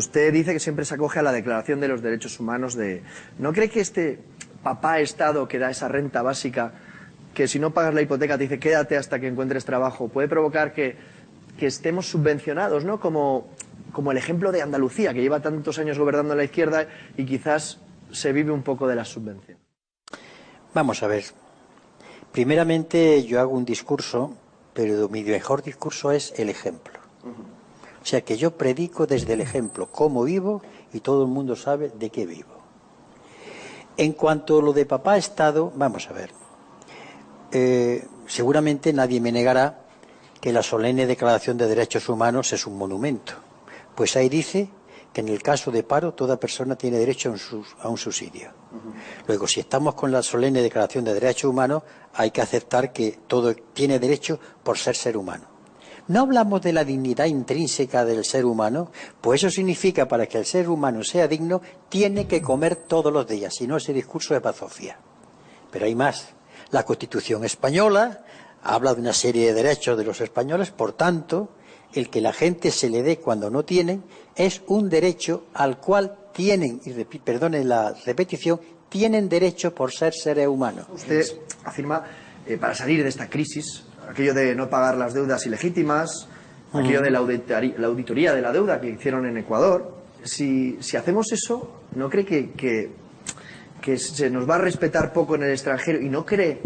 Usted dice que siempre se acoge a la Declaración de los Derechos Humanos ¿No cree que este papá Estado que da esa renta básica, que si no pagas la hipoteca te dice quédate hasta que encuentres trabajo, puede provocar que estemos subvencionados, ¿no? Como el ejemplo de Andalucía, que lleva tantos años gobernando a la izquierda y quizás se vive un poco de la subvención? Vamos a ver. Primeramente yo hago un discurso, pero mi mejor discurso es el ejemplo. O sea que yo predico desde el ejemplo cómo vivo y todo el mundo sabe de qué vivo. En cuanto a lo de papá Estado, vamos a ver. Seguramente nadie me negará que la solemne Declaración de Derechos Humanos es un monumento. Pues ahí dice que en el caso de paro toda persona tiene derecho a un subsidio. Luego, si estamos con la solemne Declaración de Derechos Humanos, hay que aceptar que todo tiene derecho por ser humano. No hablamos de la dignidad intrínseca del ser humano, pues eso significa para que el ser humano sea digno, tiene que comer todos los días, si no ese discurso es bazofia. Pero hay más. La Constitución española habla de una serie de derechos de los españoles, por tanto, el que la gente se le dé cuando no tienen es un derecho al cual tienen, y perdone la repetición, tienen derecho por ser seres humanos. Usted afirma, para salir de esta crisis, aquello de no pagar las deudas ilegítimas, aquello de la auditoría de la deuda que hicieron en Ecuador. Si hacemos eso, ¿no cree que se nos va a respetar poco en el extranjero y no cree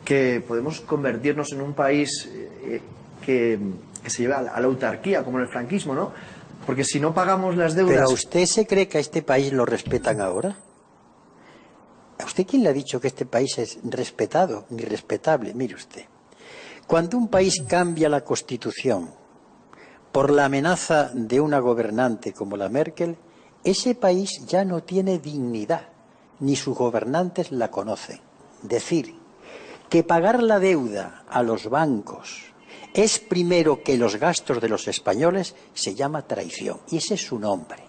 que podemos convertirnos en un país que se lleve a la autarquía, como en el franquismo, ¿no? Porque si no pagamos las deudas... ¿Pero usted se cree que a este país lo respetan ahora? ¿A usted quién le ha dicho que este país es respetado ni respetable? Mire usted, cuando un país cambia la Constitución por la amenaza de una gobernante como la Merkel, ese país ya no tiene dignidad, ni sus gobernantes la conocen. Decir que pagar la deuda a los bancos es primero que los gastos de los españoles se llama traición, y ese es su nombre.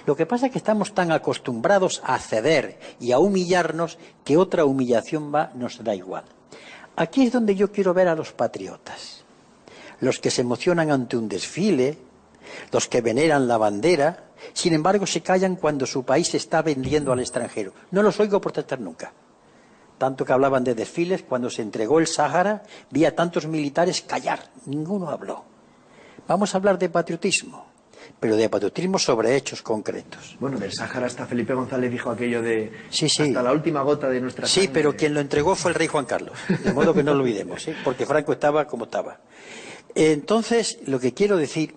Lo que pasa es que estamos tan acostumbrados a ceder y a humillarnos que otra humillación nos da igual. Aquí es donde yo quiero ver a los patriotas, los que se emocionan ante un desfile, los que veneran la bandera, sin embargo se callan cuando su país se está vendiendo al extranjero. No los oigo protestar nunca. Tanto que hablaban de desfiles, cuando se entregó el Sáhara, vi a tantos militares callar, ninguno habló. Vamos a hablar de patriotismo, pero de patriotismo sobre hechos concretos. Bueno, del Sáhara hasta Felipe González dijo aquello de sí. hasta la última gota de nuestra sangre. Sí, pero quien lo entregó fue el rey Juan Carlos, de modo que no lo olvidemos, ¿sí? Porque Franco estaba como estaba. Entonces, lo que quiero decir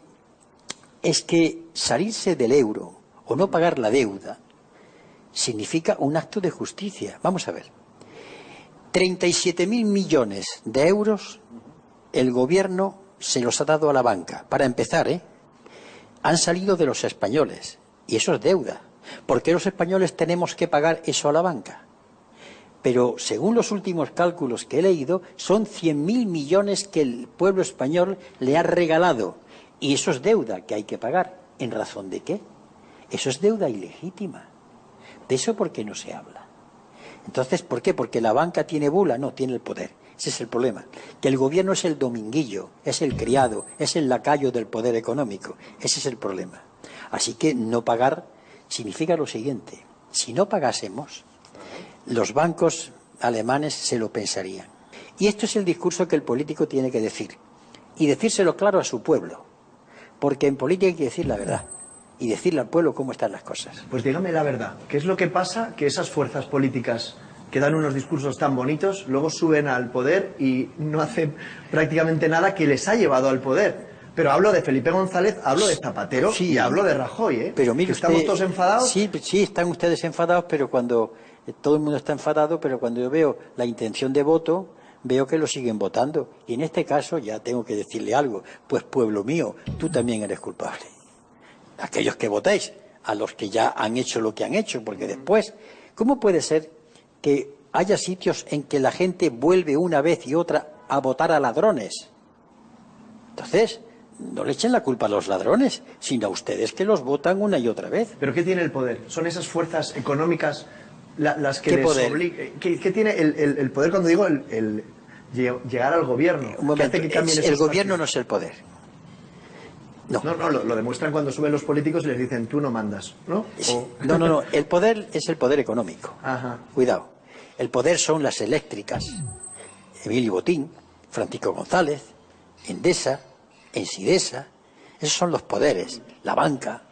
es que salirse del euro o no pagar la deuda significa un acto de justicia. Vamos a ver. 37.000 millones de euros el gobierno se los ha dado a la banca. Para empezar, han salido de los españoles y eso es deuda. ¿Por qué los españoles tenemos que pagar eso a la banca? Pero según los últimos cálculos que he leído, son 100.000 millones que el pueblo español le ha regalado. Y eso es deuda que hay que pagar. ¿En razón de qué? Eso es deuda ilegítima. De eso, ¿por qué no se habla? Entonces, ¿por qué? ¿Porque la banca tiene bula? No, tiene el poder. Ese es el problema. Que el gobierno es el dominguillo, es el criado, es el lacayo del poder económico. Ese es el problema. Así que no pagar significa lo siguiente. Si no pagásemos, los bancos alemanes se lo pensarían. Y esto es el discurso que el político tiene que decir. Y decírselo claro a su pueblo. Porque en política hay que decir la verdad. Y decirle al pueblo cómo están las cosas. Pues dígame la verdad. ¿Qué es lo que pasa? Que esas fuerzas políticas que dan unos discursos tan bonitos, luego suben al poder y no hacen prácticamente nada que les ha llevado al poder. Pero hablo de Felipe González, hablo de Zapatero y hablo de Rajoy, Pero mire usted, ¿estamos todos enfadados? Sí, están ustedes enfadados, pero cuando todo el mundo está enfadado, pero cuando yo veo la intención de voto, veo que lo siguen votando. Y en este caso ya tengo que decirle algo. Pues pueblo mío, tú también eres culpable. Aquellos que votéis, a los que ya han hecho lo que han hecho, porque después, ¿cómo puede ser que haya sitios en que la gente vuelve una vez y otra a votar a ladrones? Entonces, no le echen la culpa a los ladrones, sino a ustedes que los votan una y otra vez. ¿Pero qué tiene el poder? ¿Son esas fuerzas económicas las que ¿Qué les poder? obligan? ¿Qué tiene el poder cuando digo llegar al gobierno? Un momento, ¿Qué hace que cambien esos el gobierno partidos? no es el poder. No. No, lo demuestran cuando suben los políticos y les dicen, tú no mandas, ¿no? No. El poder es el poder económico. Ajá. Cuidado. El poder son las eléctricas, Emilio Botín, Francisco González, Endesa, Ensidesa. Esos son los poderes. La banca.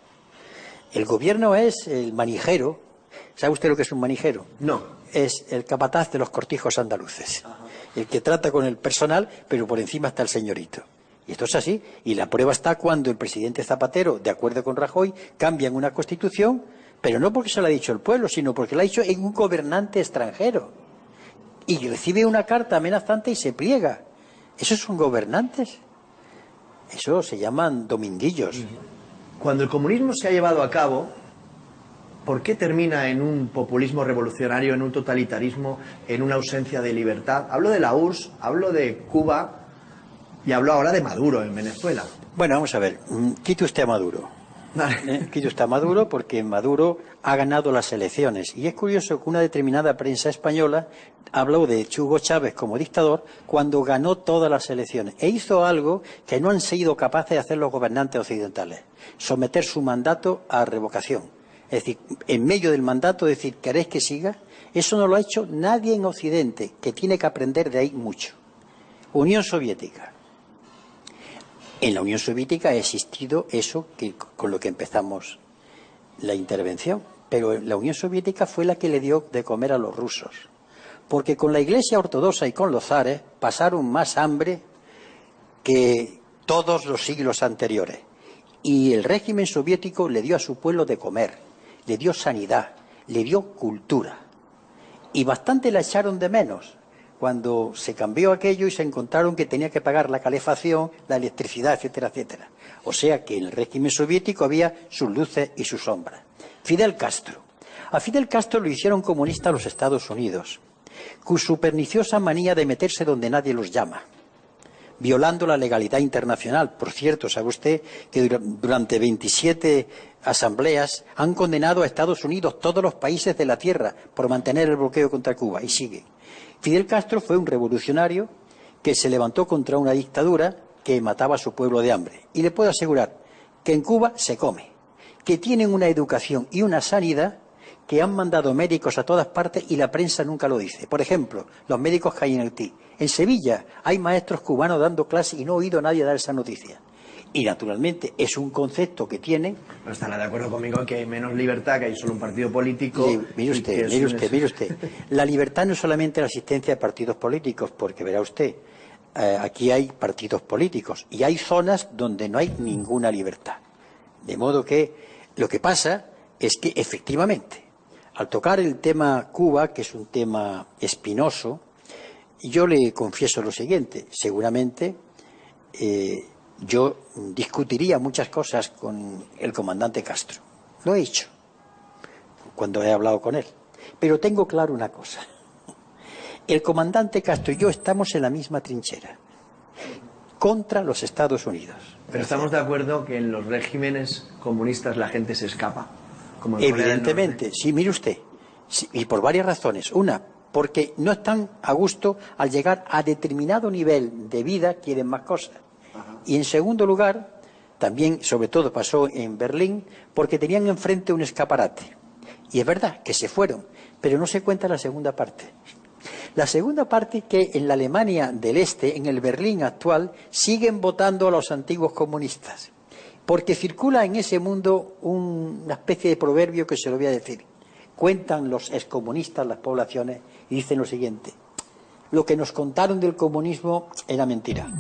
El gobierno es el manijero. ¿Sabe usted lo que es un manijero? No. Es el capataz de los cortijos andaluces. Ajá. El que trata con el personal, pero por encima está el señorito. Y esto es así. Y la prueba está cuando el presidente Zapatero, de acuerdo con Rajoy, cambia en una constitución, pero no porque se lo ha dicho el pueblo, sino porque lo ha dicho en un gobernante extranjero. Y recibe una carta amenazante y se pliega. ¿Esos son gobernantes? Eso se llaman dominguillos. Cuando el comunismo se ha llevado a cabo, ¿por qué termina en un populismo revolucionario, en un totalitarismo, en una ausencia de libertad? Hablo de la URSS, hablo de Cuba y hablo ahora de Maduro en Venezuela. Bueno, vamos a ver. Quite usted a Maduro. Vale. Quite usted a Maduro porque Maduro ha ganado las elecciones. Y es curioso que una determinada prensa española habló de Hugo Chávez como dictador cuando ganó todas las elecciones. E hizo algo que no han sido capaces de hacer los gobernantes occidentales. Someter su mandato a revocación. Es decir, en medio del mandato decir, ¿queréis que siga? Eso no lo ha hecho nadie en Occidente, que tiene que aprender de ahí mucho. Unión Soviética. En la Unión Soviética ha existido eso con lo que empezamos la intervención, pero la Unión Soviética fue la que le dio de comer a los rusos, porque con la Iglesia Ortodoxa y con los zares pasaron más hambre que todos los siglos anteriores, y el régimen soviético le dio a su pueblo de comer, le dio sanidad, le dio cultura, y bastante la echaron de menos cuando se cambió aquello y se encontraron que tenía que pagar la calefacción, la electricidad, etcétera, etcétera. O sea que en el régimen soviético había sus luces y sus sombras. Fidel Castro. A Fidel Castro lo hicieron comunista los Estados Unidos, con su perniciosa manía de meterse donde nadie los llama, violando la legalidad internacional. Por cierto, ¿sabe usted que durante 27 asambleas han condenado a Estados Unidos todos los países de la Tierra por mantener el bloqueo contra Cuba? Y sigue. Fidel Castro fue un revolucionario que se levantó contra una dictadura que mataba a su pueblo de hambre. Y le puedo asegurar que en Cuba se come, que tienen una educación y una sanidad que han mandado médicos a todas partes y la prensa nunca lo dice. Por ejemplo, los médicos que hay en Haití. En Sevilla hay maestros cubanos dando clases y no he oído a nadie dar esa noticia. Y naturalmente es un concepto que tienen. No estará de acuerdo conmigo en que hay menos libertad, que hay solo un partido político. Mire usted. La libertad no es solamente la asistencia a partidos políticos, porque verá usted, aquí hay partidos políticos y hay zonas donde no hay ninguna libertad. De modo que lo que pasa es que efectivamente, al tocar el tema Cuba, que es un tema espinoso, yo le confieso lo siguiente, seguramente yo discutiría muchas cosas con el comandante Castro. Lo he hecho cuando he hablado con él. Pero tengo claro una cosa. El comandante Castro y yo estamos en la misma trinchera, contra los Estados Unidos. Pero estamos de acuerdo que en los regímenes comunistas la gente se escapa. Como en Evidentemente, sí, mire usted. Sí, y por varias razones. Una, porque no están a gusto al llegar a determinado nivel de vida, quieren más cosas. Y en segundo lugar, también, sobre todo pasó en Berlín, porque tenían enfrente un escaparate. Y es verdad que se fueron, pero no se cuenta la segunda parte. La segunda parte es que en la Alemania del Este, en el Berlín actual, siguen votando a los antiguos comunistas. Porque circula en ese mundo una especie de proverbio que se lo voy a decir. Cuentan los excomunistas las poblaciones y dicen lo siguiente: lo que nos contaron del comunismo era mentira.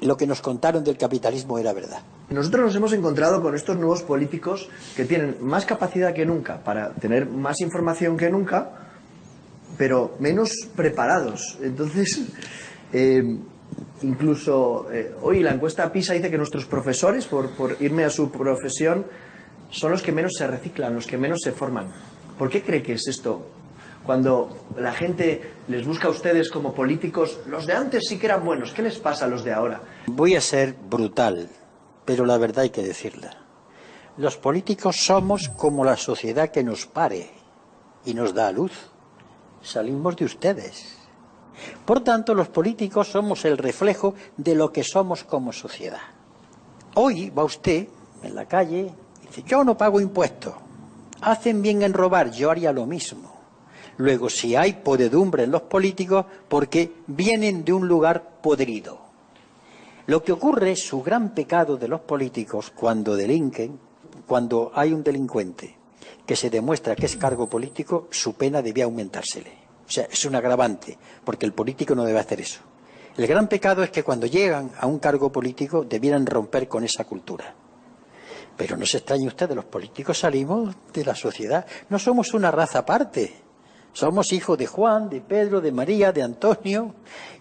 Lo que nos contaron del capitalismo era verdad. Nosotros nos hemos encontrado con estos nuevos políticos que tienen más capacidad que nunca para tener más información que nunca, pero menos preparados. Entonces, incluso hoy la encuesta PISA dice que nuestros profesores, por irme a su profesión, son los que menos se reciclan, los que menos se forman. ¿Por qué cree que es esto? Cuando la gente les busca a ustedes como políticos, los de antes sí que eran buenos, ¿qué les pasa a los de ahora? Voy a ser brutal, pero la verdad hay que decirla. Los políticos somos como la sociedad que nos pare y nos da a luz. Salimos de ustedes. Por tanto, los políticos somos el reflejo de lo que somos como sociedad. Hoy va usted en la calle y dice, yo no pago impuestos, hacen bien en robar, yo haría lo mismo. Luego, si hay podredumbre en los políticos, porque vienen de un lugar podrido. Lo que ocurre, su gran pecado de los políticos cuando delinquen, cuando hay un delincuente que se demuestra que es cargo político, su pena debía aumentársele. O sea, es un agravante, porque el político no debe hacer eso. El gran pecado es que cuando llegan a un cargo político debieran romper con esa cultura. Pero no se extrañe usted, los políticos salimos de la sociedad, no somos una raza aparte. Somos hijos de Juan, de Pedro, de María, de Antonio,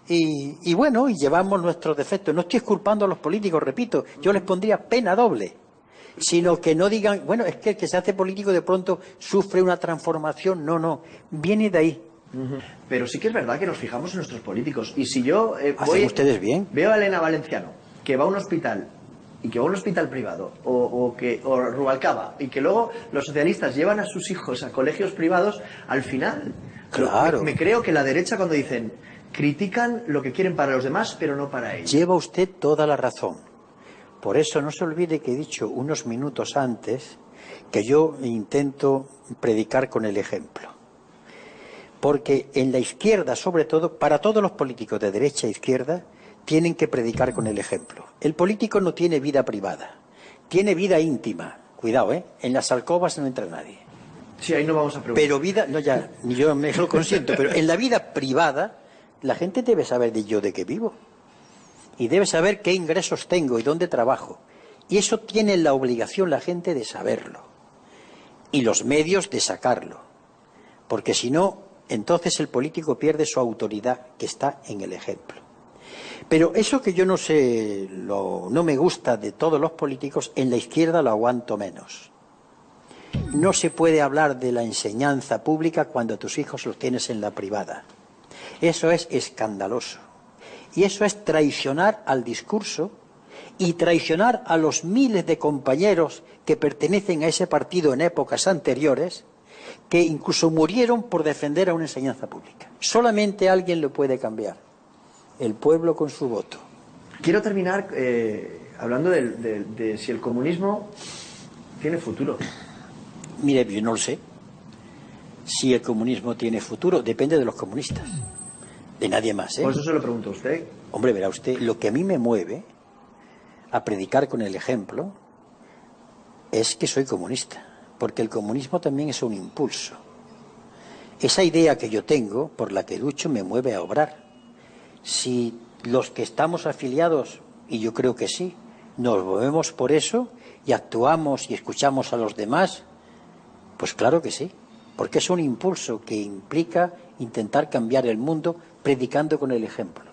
y bueno, y llevamos nuestros defectos. No estoy culpando a los políticos, repito, yo les pondría pena doble, sino que no digan, bueno, es que el que se hace político de pronto sufre una transformación. No, viene de ahí. Pero sí que es verdad que nos fijamos en nuestros políticos. Y si yo ¿Hacen ustedes bien? Veo a Elena Valenciano, que va a un hospital, y que va a un hospital privado, o Rubalcaba, y que luego los socialistas llevan a sus hijos a colegios privados, al final, claro, me creo que la derecha, cuando dicen, critican lo que quieren para los demás, pero no para ellos. Lleva usted toda la razón. Por eso no se olvide que he dicho unos minutos antes que yo intento predicar con el ejemplo. Porque en la izquierda, sobre todo, para todos los políticos de derecha e izquierda, tienen que predicar con el ejemplo. El político no tiene vida privada, tiene vida íntima. Cuidado, en las alcobas no entra nadie. Sí, ahí no vamos a preguntar. Pero vida, no ya, ni yo me lo consiento, pero en la vida privada la gente debe saber de qué vivo. Y debe saber qué ingresos tengo y dónde trabajo. Y eso tiene la obligación la gente de saberlo. Y los medios de sacarlo. Porque si no, entonces el político pierde su autoridad, que está en el ejemplo. Pero eso que yo no sé, no me gusta de todos los políticos, en la izquierda lo aguanto menos. No se puede hablar de la enseñanza pública cuando tus hijos los tienes en la privada. Eso es escandaloso. Y eso es traicionar al discurso y traicionar a los miles de compañeros que pertenecen a ese partido en épocas anteriores, que incluso murieron por defender a una enseñanza pública. Solamente alguien lo puede cambiar, el pueblo con su voto. Quiero terminar hablando de si el comunismo tiene futuro. Mire, yo no lo sé. Si el comunismo tiene futuro, depende de los comunistas. De nadie más, Por eso se lo pregunto a usted. Hombre, verá usted, lo que a mí me mueve a predicar con el ejemplo es que soy comunista, porque el comunismo también es un impulso. Esa idea que yo tengo, por la que lucho, me mueve a obrar. Si los que estamos afiliados, y yo creo que sí, nos movemos por eso y actuamos y escuchamos a los demás, pues claro que sí, porque es un impulso que implica intentar cambiar el mundo predicando con el ejemplo.